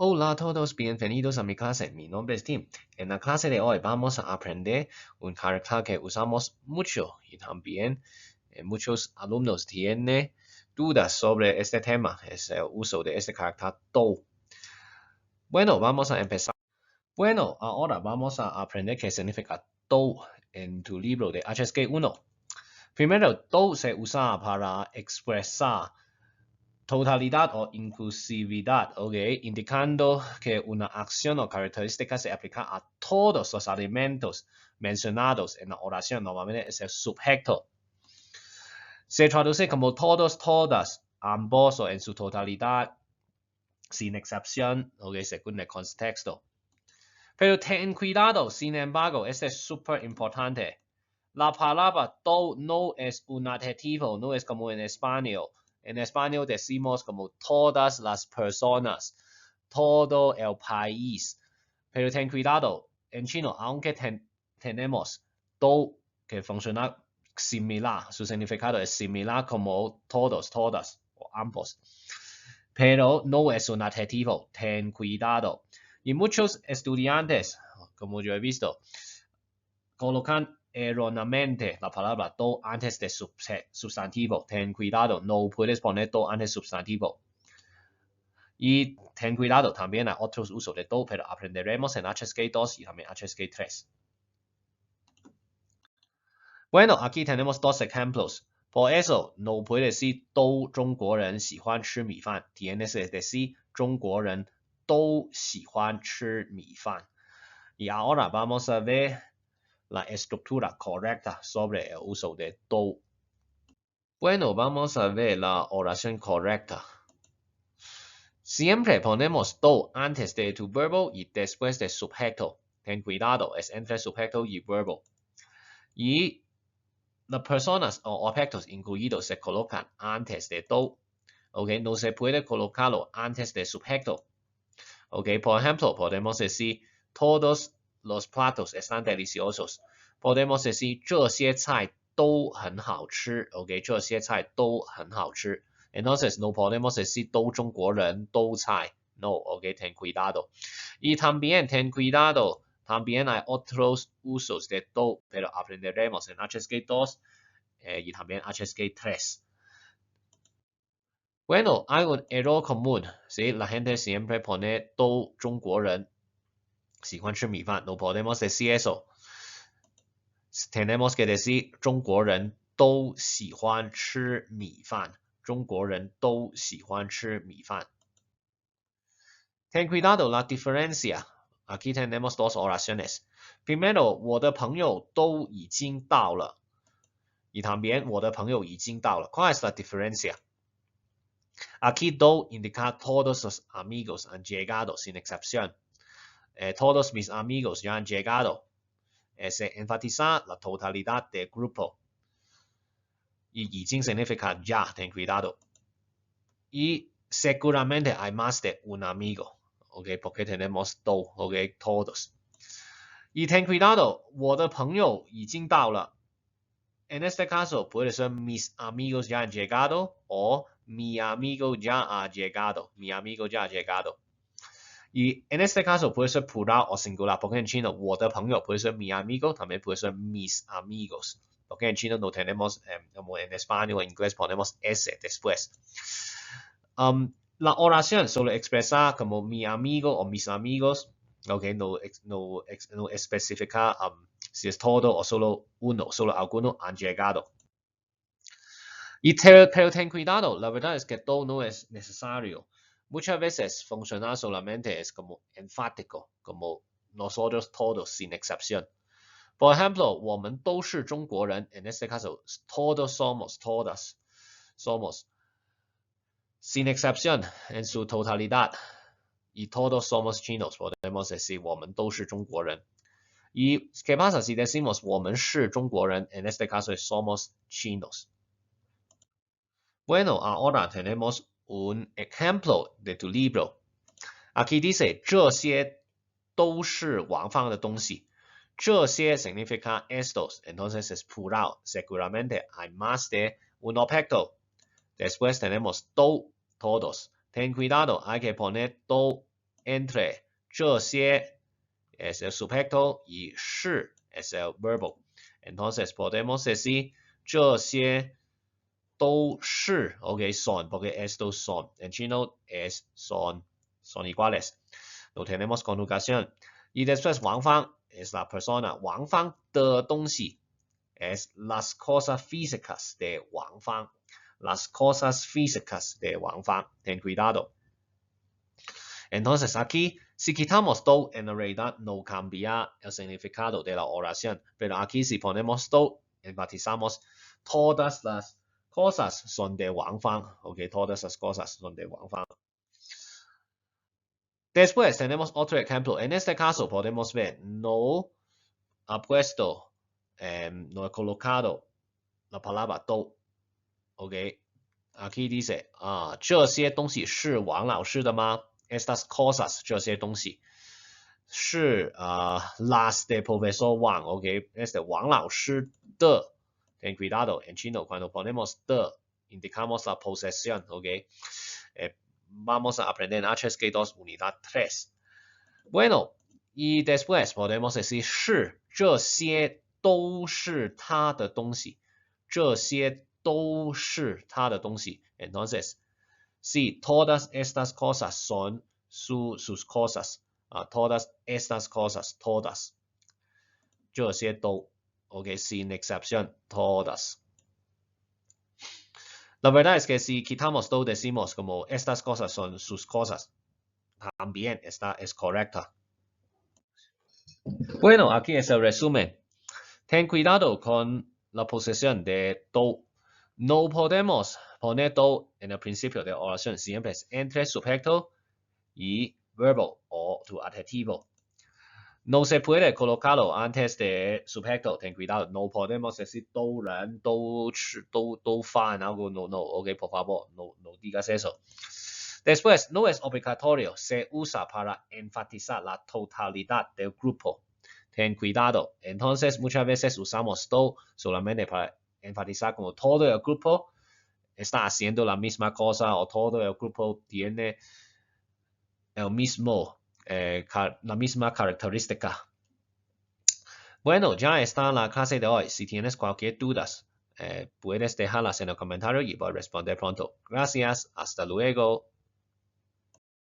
Hola a todos, bienvenidos a mi clase. Mi nombre es Tim. En la clase de hoy vamos a aprender un carácter que usamos mucho y también muchos alumnos tienen dudas sobre este tema, es el uso de este carácter do. Bueno, vamos a empezar. Bueno, ahora vamos a aprender qué significa do en tu libro de HSK 1. Primero, do se usa para expresar totalidad o inclusividad, ¿ok? Indicando que una acción o característica se aplica a todos los alimentos mencionados en la oración. Normalmente es el sujeto. Se traduce como todos, todas, ambos o en su totalidad, sin excepción, ¿ok? Según el contexto. Pero ten cuidado, sin embargo, este es súper importante. La palabra todo no es un adjetivo, no es como en español. En español decimos como todas las personas, todo el país. Pero ten cuidado, en chino, aunque tenemos todo que funciona similar, su significado es similar como todos, todas o ambos. Pero no es un adjetivo, ten cuidado. Y muchos estudiantes, como yo he visto, colocan erróneamente la palabra do antes de sustantivo. Ten cuidado, no puedes poner do antes de sustantivo. Y ten cuidado, también hay otros usos de do, pero aprenderemos en HSK 2 y también HSK 3. Bueno, aquí tenemos dos ejemplos. Por eso no puede decir 都中国人喜欢吃米饭 tienes que decir 中国人都喜欢吃米饭 Y ahora vamos a ver la estructura correcta sobre el uso de do. Bueno, vamos a ver la oración correcta. Siempre ponemos do antes de tu verbo y después del sujeto. Ten cuidado, es entre sujeto y verbo. Y las personas o objetos incluidos se colocan antes de do. Okay, no se puede colocarlo antes del sujeto. Okay, por ejemplo, podemos decir todos los platos están deliciosos. Podemos decir 这些菜都很好吃 OK 这些菜都很好吃 Entonces no podemos decir 都中国人都菜 No, OK, ten cuidado. Y también ten cuidado, también hay otros usos de do, pero aprenderemos en HSK 2 y también HSK 3. Bueno, hay un error común, ¿sí? La gente siempre pone 都中国人喜欢吃米饭 No podemos decir eso. Tenemos que decir 中国人都喜欢吃米饭中国人都喜欢吃米饭 Ten cuidado la diferencia. Aquí tenemos dos oraciones. Primero, 我的朋友都已经到了 Y también 我的朋友已经到了 ¿Cuál es la diferencia? Aquí do indica todos los amigos han llegado sin excepción. Todos mis amigos ya han llegado. Se enfatiza la totalidad del grupo. Y 已经 significa ya, ten cuidado. Y seguramente hay más de un amigo, ¿ok? Porque tenemos do, ¿ok? Todos. Y ten cuidado, 我的朋友已经到了 En este caso puede ser mis amigos ya han llegado o mi amigo ya ha llegado. Mi amigo ya ha llegado. Y en este caso puede ser plural o singular, porque en chino 我的朋友 puede ser mi amigo, también puede ser mis amigos. Porque en chino no tenemos, como en español o en inglés ponemos S después. La oración solo expresa como mi amigo o mis amigos, okay, no especifica si es todo o solo uno, solo alguno han llegado. Pero ten cuidado, la verdad es que todo no es necesario. Muchas veces funcionar solamente es como enfático, como nosotros todos sin excepción. Por ejemplo, 我们都是中国人 En este caso, todos somos, todas somos. Sin excepción, en su totalidad. Y todos somos chinos, podemos decir 我们都是中国人 ¿Y qué pasa si decimos 我们是中国人 En este caso somos chinos. Bueno, ahora tenemos un ejemplo de tu libro. Aquí dice 这些都是王放的东西这些 significa estos, entonces es plural. Seguramente hay más de un objeto. Después tenemos do, todos. Ten cuidado, hay que poner do entre 这些 es el sujeto y 是 es el verbo. Entonces podemos decir 这些都是 ok son porque estos son en chino es son iguales. No tenemos conjugación. Y después 王芳 es la persona. 王芳的东西 es las cosas físicas de 王芳. Las cosas físicas de 王芳. Ten cuidado. Entonces aquí, si quitamos do, en realidad no cambia el significado de la oración. Pero aquí si ponemos do, enfatizamos todas las cosas son de 王芳. Ok, todas las cosas son de 王芳. Después tenemos otro ejemplo. En este caso podemos ver, no ha puesto, no he colocado la palabra do. Ok, aquí dice, 这些东西是王老师的吗？ Estas cosas, 这些东西是las de profesor Wang. Ok, es de 王老师的. Ten cuidado, en chino cuando ponemos de indicamos la posesión. Ok, vamos a aprender en HSK2 unidad 3. Bueno, y después podemos decir 是这些都是他的东西，这些都是他的东西。Entonces, sí, todas estas cosas son sus cosas. Todas estas cosas, todas. 这些都, ok, sin excepción, todas. La verdad es que si quitamos do, decimos como estas cosas son sus cosas. También esta es correcta. Bueno, aquí es el resumen. Ten cuidado con la posesión de do. No podemos poner do en el principio de oración. Siempre es entre sujeto y verbo o tu adjetivo. No se puede colocarlo antes de sujeto. Ten cuidado. No podemos decir 都人都吃都饭 algo. No, ok, por favor, no digas eso. Después, no es obligatorio. Se usa para enfatizar la totalidad del grupo. Ten cuidado. Entonces, muchas veces usamos do solamente para enfatizar como todo el grupo está haciendo la misma cosa o todo el grupo tiene el mismo, la misma característica. Bueno, ya está la clase de hoy. Si tienes cualquier duda, puedes dejarlas en el comentario y voy a responder pronto. Gracias. Hasta luego.